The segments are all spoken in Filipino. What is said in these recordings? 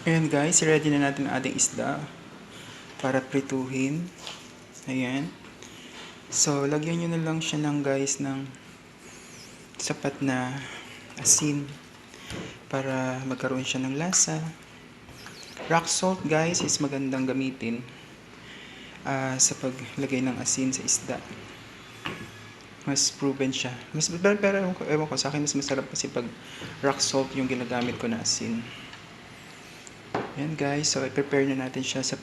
Ayan guys, ready na natin ang ating isda para prituhin. Ayan. So, lagyan nyo na lang siya ng sapat na asin para magkaroon siya ng lasa. Rock salt guys is magandang gamitin sa paglagay ng asin sa isda. Mas proven siya. Pero ewan ko, sa akin mas masarap kasi pag rock salt yung ginagamit ko na asin. Yan guys, so i-prepare na natin siya sa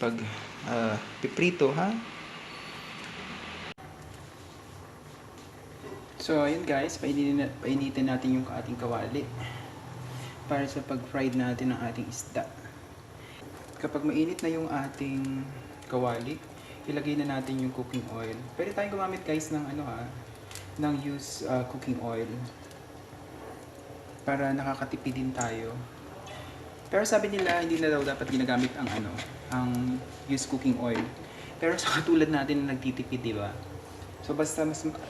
piprito ha. So ayun guys, painitin natin yung ating kawali para sa pag-fried natin ng ating isda. Kapag mainit na yung ating kawali, ilagay na natin yung cooking oil. Pwede tayong gumamit guys ng ng cooking oil para nakakatipid din tayo. Pero sabi nila hindi na daw dapat ginagamit ang used cooking oil. Pero sa katulad natin na nagtitipid, di ba? So basta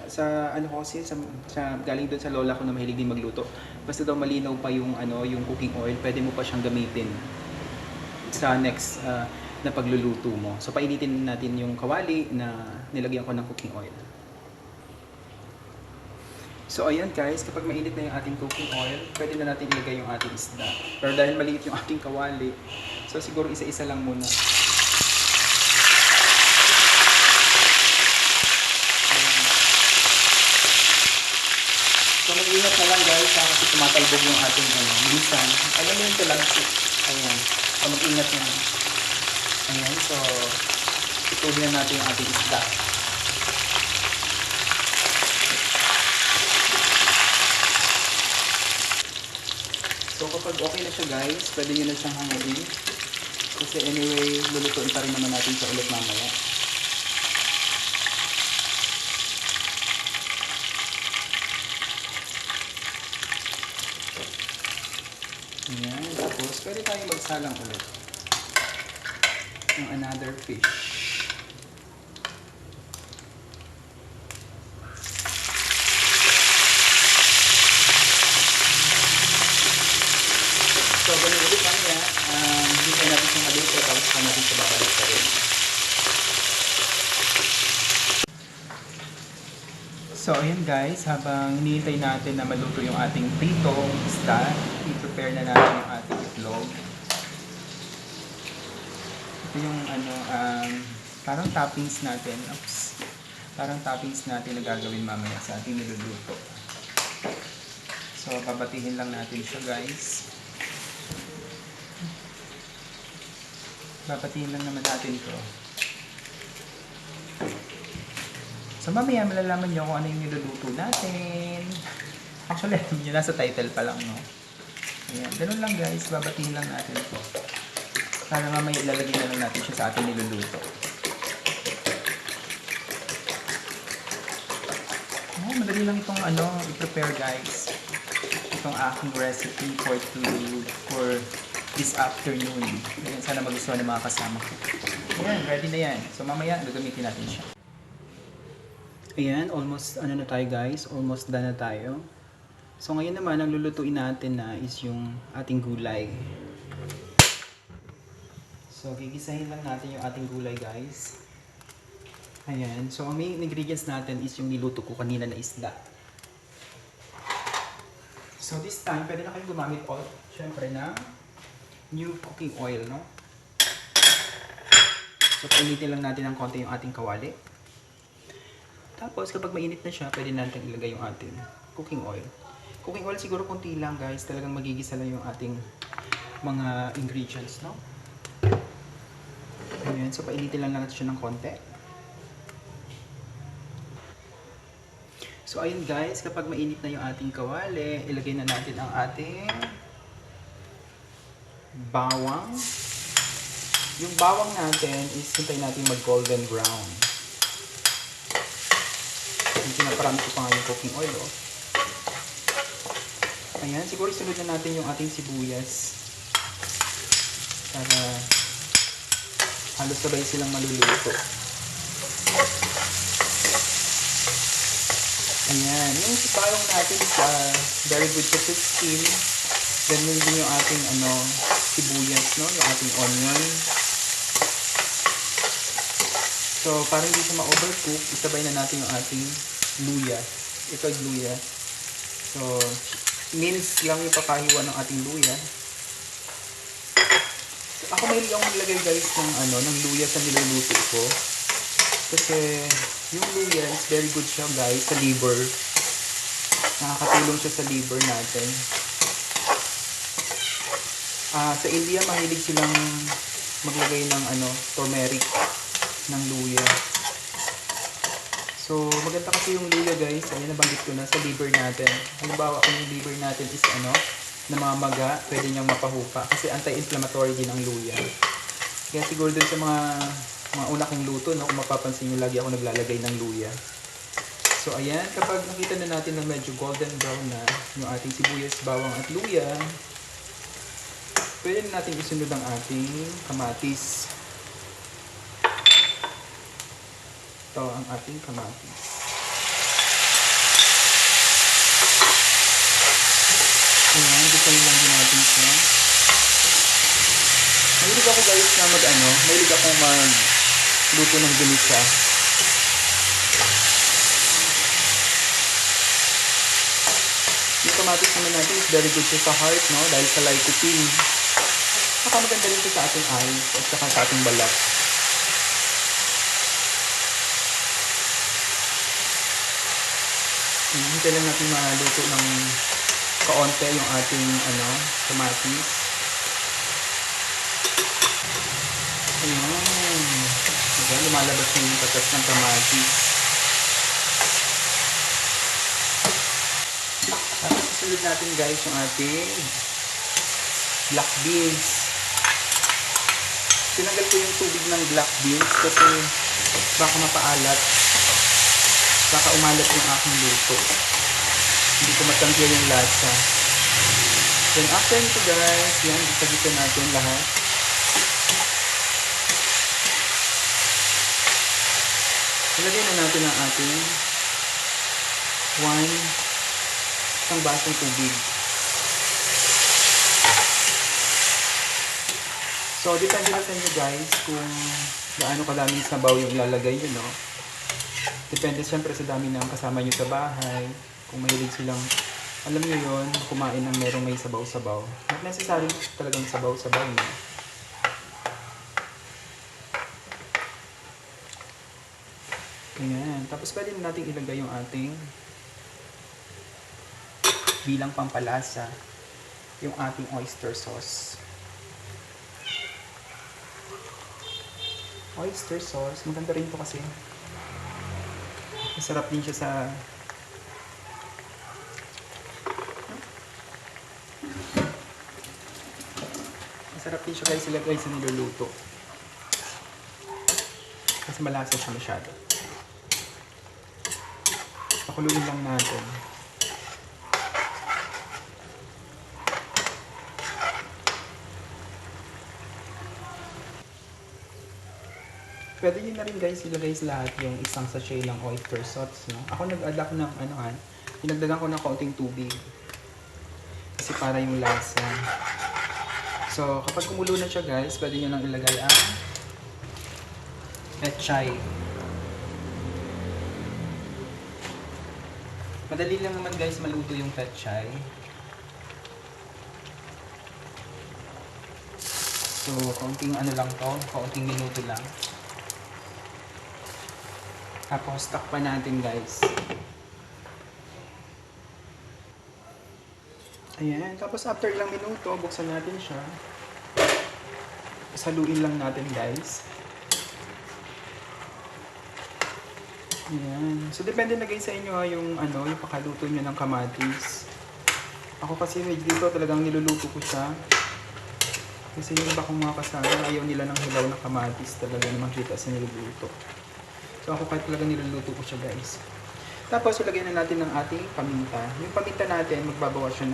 sa galing doon sa lola ko na mahilig din magluto. Basta daw malinaw pa yung cooking oil, pwede mo pa siyang gamitin sa next na pagluluto mo. So painitin natin yung kawali na nilagyan ko ng cooking oil. So ayan guys, kapag mainit na yung ating cooking oil, pwede na natin ilagay yung ating isda. Pero dahil maliit yung ating kawali, so siguro isa-isa lang muna. So mag-ingat na lang guys kasi tumatalbog yung ating minsan. Alam mo yung talagsi. Ayan. So mag-ingat na. Ayan. So ituhin na natin yung ating isda. So kapag okay na siya guys, pwede nyo na siyang hanguin. Kasi anyway, lulutuin pa rin naman natin siya ulit mamaya. Ayan, tapos pwede tayong magsalang ulit ng another fish. So, ganun ulit mamaya, hintay natin siyang haluto, tapos pa natin siya babalik pa rin. So, ayan guys, habang hinihintay natin na maluto yung ating pritong isda, i-prepare na natin yung ating itlog. Ito yung parang toppings natin. Oops. Parang toppings natin na gagawin mamaya sa ating niluluto. So, babatihin lang natin siya guys. Babatiin lang naman natin ito. So mamaya malalaman nyo kung ano yung niluluto natin. Actually, yun nasa title pa lang, no? Ayan, ganun lang guys, babatiin lang natin ito. Para mamaya ilalagay na lang natin siya sa ating niluluto. Ayan, madali lang itong i-prepare guys. Itong aking recipe for this afternoon. Ayan, sana magustuhan ng mga kasama ko. Ayan, ready na yan. So mamaya, gagamitin natin siya. Ayan, almost na tayo guys. Almost done na tayo. So ngayon naman, ang lulutuin natin na is yung ating gulay. So gigisahin lang natin yung ating gulay guys. Ayan, so ang main ingredients natin is yung niluto ko kanina na isda. So this time, pwede na kayong gumamit syempre na new cooking oil, no? So painitin lang natin ng konti yung ating kawali. Tapos kapag mainit na siya, pwede natin ilagay yung ating cooking oil. Cooking oil siguro konti lang guys, talagang magigisa lang yung ating mga ingredients, no? Ayan, so painitin lang natin siya ng konti. So ayun guys, kapag mainit na yung ating kawali, ilagay na natin ang ating bawang. Yung bawang natin is hintay natin mag golden brown. Pinaparami ko pa nga yung cooking oil, oh. Ayan, siguro sunod na natin yung ating sibuyas para halos sabay silang maluluto. Ayan, yung bawang natin is very good to skin. Ganun din yung ating sibuyas, no? Yung ating onion. So, para hindi siya ma-overcook, isabay na natin yung ating luya. Ito yung luya. So, mince lang yung pakahiwa ng ating luya. So, ako mahilig akong maglagay guys ng luya sa niluluto ko. Kasi yung luya is very good siya guys sa liver. Nakakatulong siya sa liver natin. Sa India mahilig silang maglagay ng turmeric ng luya. So maganda kasi yung luya guys. Ayan, nabanggit ko na sa liver natin. Halimbawa kung yung liver natin is namamaga, pwede niyang mapahupa kasi anti-inflammatory din ang luya. Kaya siguro dun sa mga una kong luto, no, kung mapapansin nyo, lagi ako naglalagay ng luya. So ayan, kapag nakita na natin na medyo golden brown na yung ating sibuyas, bawang at luya, pwede na natin isunod ang ating kamatis. Ito ang ating kamatis. Ayan, gusayin lang din natin siya. Mahilig ako guys na mahilig ako magluto ng ginisa. Yung kamatis naman natin is very good siya sa heart, no? Dahil sa lycopene. Saka maganda rin siya sa ating eyes at saka sa ating balat. Hintay lang natin maluto ng kaonte yung ating kamatis. Ayan. Diba? Lumalabas na yung patas ng kamatis. Tapos susunod natin guys yung ating black beans. Tinanggal ko yung tubig ng black beans kasi baka mapaalat. Baka umalat yung aking luto. Hindi ko matangkya yung lasa. Then after nito guys, yan, gisa-gisa natin lahat. Ilagay na natin ang ating isang basong tubig. So, depende na sa inyo guys kung gaano kadaming sabaw yung ilalagay nyo, no? Depende siyempre sa dami ng kasama nyo sa bahay. Kung mahilig silang, alam nyo yun, kumain ng merong may sabaw-sabaw. Not necessary talagang sabaw-sabaw, no? Ayan. Tapos pwede na natin ilagay yung ating bilang pampalasa, yung ating oyster sauce. Oyster sauce, maganda rin to kasi. Masarap din siya sa guys ilagay sa niluluto. Kasi malasa siya masyado. Pakuluin lang natin. Pwede nyo na rin guys ilagay sa lahat yung isang sachet ng oyster sauce, no? Ako nag-add ako ng dinagdagan ko ng kaunting tubig. Kasi para yung lasa. So, kapag kumulo na siya guys, pwede nyo nang ilagay ang pechay. Madali lang naman guys maluto yung pechay. So, kaunting lang to, kaunting minuto lang. Tapos, takpan natin guys. Ayan. Tapos, after ilang minuto, buksan natin siya. Saluin lang natin guys. Ayan. So, depende na guys sa inyo yung pakaluto nyo ng kamatis. Ako kasi dito talagang niluluto ko siya. Kasi yung iba kong mga kasama, ayaw nila ng hilaw na kamatis talaga na makita sa niluluto. So ako kahit talaga niluluto ko siya guys. Tapos ilagay na natin ng ating paminta. Yung paminta natin, magbabawas siya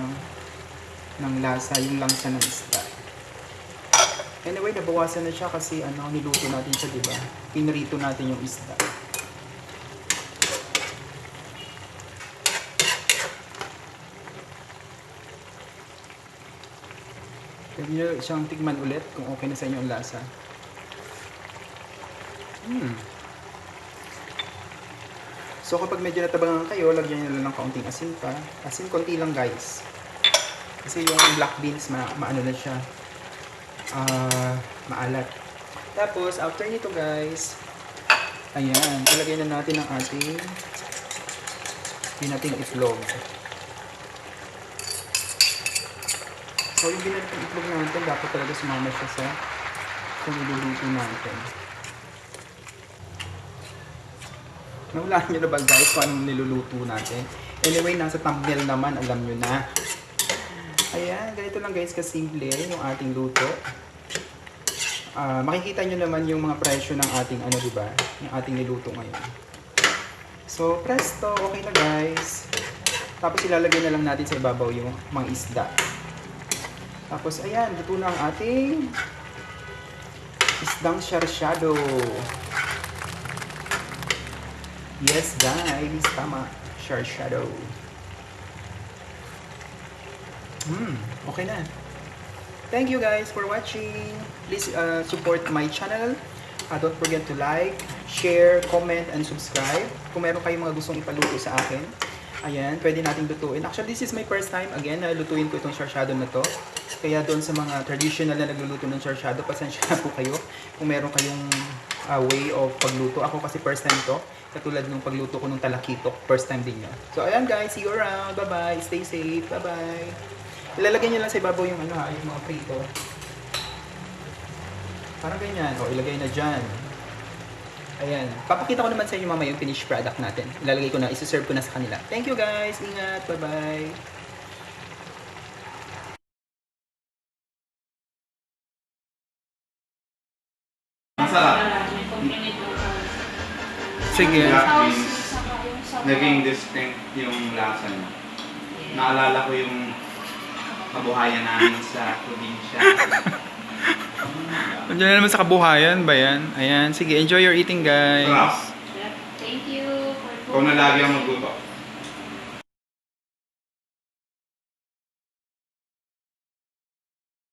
ng lasa, yung langsa ng isda. Anyway, nabawasan na siya kasi niluto natin siya, diba? Pinrito natin yung isda. Pwede nyo siyang tikman ulit kung okay na sa inyo ang lasa. So kapag medyo natabangan kayo, lagyan nyo lang ng kaunting asin pa. Asin konti lang guys. Kasi yung black beans, maano na siya. Maalat. Tapos after nito guys, ayan, ilagay na natin ang ating binating itlog. So yung binating itlog natin, dapat talaga sumama siya sa niluluto natin. Nahulaan nyo na ba guys kung anong niluluto natin? Anyway, nasa thumbnail naman, alam nyo na. Ayan, ganito lang guys kasimple yung ating luto. Makikita nyo naman yung mga presyo ng ating ano, diba? Yung ating niluto ngayon. So, presto, okay na guys. Tapos ilalagay na lang natin sa ibabaw yung mga isda. Tapos ayan, luto na ang ating isdang sarsyado. Yes guys, tama. Sarsyado. Okay na. Thank you guys for watching. Please support my channel. Don't forget to like, share, comment, and subscribe. Kung meron kayong mga gustong ipaluto sa akin, ayan, pwede nating lutuin. Actually, this is my first time, again, na lutuin ko itong sarsyado na to. Kaya doon sa mga traditional na nagluluto ng sarsyado, pasensya na po kayo kung meron kayong way of pagluto. Ako kasi first time to. Katulad nung pagluto ko nung talakitok, first time din yun. So, ayan guys, see you around. Bye-bye. Stay safe. Bye-bye. Ilalagay nyo lang sa ibabaw yung ano ha, yung mga prito. Parang ganyan. O, ilagay na dyan. Ayan. Papakita ko naman sa inyo mamaya yung finished product natin. Ilalagay ko na, isi-serve ko na sa kanila. Thank you guys. Ingat. Bye-bye. Masarap. Sige. Black beans, naging distinct yung lasa niya. Naalala ko yung kabuhayan namin sa probinsya. Nandiyan na naman sa kabuhayan ba yan? Ayan. Sige, enjoy your eating guys. Sarap. Thank you for Kung na lagi ang magluto.